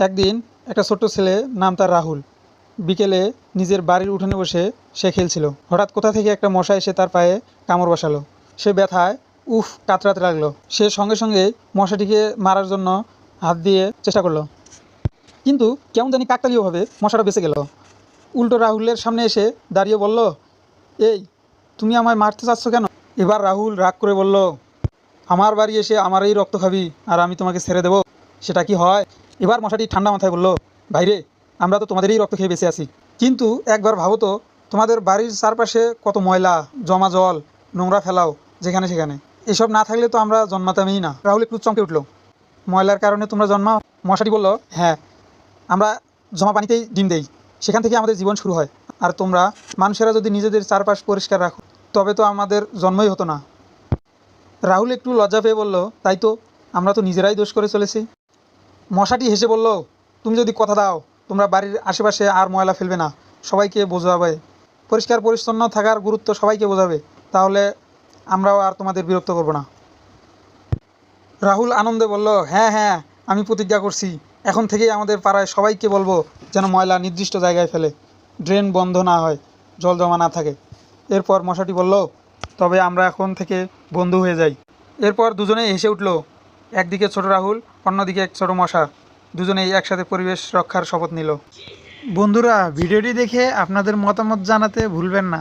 একদিন একটা ছোট্ট ছেলে, নাম তার রাহুল, বিকেলে নিজের বাড়ির উঠোনে বসে সে খেলছিল। হঠাৎ কোথা থেকে একটা মশা এসে তার পায়ে কামড় বসালো। সে ব্যথায় কাতরাতে লাগলো। সে সঙ্গে সঙ্গে মশাটিকে মারার জন্য হাত দিয়ে চেষ্টা করলো, কিন্তু কেমন জানি কাকতালীয়ভাবে মশাটা বেঁচে গেল। উল্টো রাহুলের সামনে এসে দাঁড়িয়ে বলল, এই, তুমি আমায় মারতে চাচ্ছ কেন? এবার রাহুল রাগ করে বলল, আমার বাড়ি এসে আমারই রক্ত খাবি আর আমি তোমাকে ছেড়ে দেবো, সেটা কি হয়? এবার মশাটি ঠান্ডা মাথায় বলল, ভাইরে, আমরা তো তোমাদেরই রক্ত খেয়ে বেঁচে আছি, কিন্তু একবার ভাবো তো, তোমাদের বাড়ির চারপাশে কত ময়লা, জমা জল, নোংরা ফেলাও যেখানে সেখানে। এসব না থাকলে তো আমরা জন্মাতামই না। রাহুল একটু চমকে উঠল, ময়লার কারণে তোমরা জন্মাও? মশাটি বলল, হ্যাঁ, আমরা জমা পানিতেই ডিম দেই, সেখান থেকে আমাদের জীবন শুরু হয়। আর তোমরা মানুষেরা যদি নিজেদের চারপাশ পরিষ্কার রাখো, তবে তো আমাদের জন্মই হতো না। রাহুল একটু লজ্জা পেয়ে বলল, তাই তো, আমরা তো নিজেরাই দোষ করে চলেছি। মশাটি হেসে বলল, তুমি যদি কথা দাও তোমরা বাড়ির আশেপাশে আর ময়লা ফেলবে না, সবাইকে বোঝাবে, পরিষ্কার পরিচ্ছন্ন থাকার গুরুত্ব সবাইকে বোঝাবে, তাহলে আমরাও আর তোমাদের বিরক্ত করব না। রাহুল আনন্দে বলল, হ্যাঁ হ্যাঁ, আমি প্রতিজ্ঞা করছি, এখন থেকেই আমাদের পাড়ায় সবাইকে বলবো যেন ময়লা নির্দিষ্ট জায়গায় ফেলে, ড্রেন বন্ধ না হয়, জল জমা না থাকে। এরপর মশাটি বলল, তবে আমরা এখন থেকে বন্ধু হয়ে যাই। এরপর দুজনেই হেসে উঠল। একদিকে ছোট রাহুল, অন্যদিকে এক ছোট মশা, দুজনেই একসাথে পরিবেশ রক্ষার শপথ নিল। বন্ধুরা, ভিডিওটি দেখে আপনাদের মতামত জানাতে ভুলবেন না।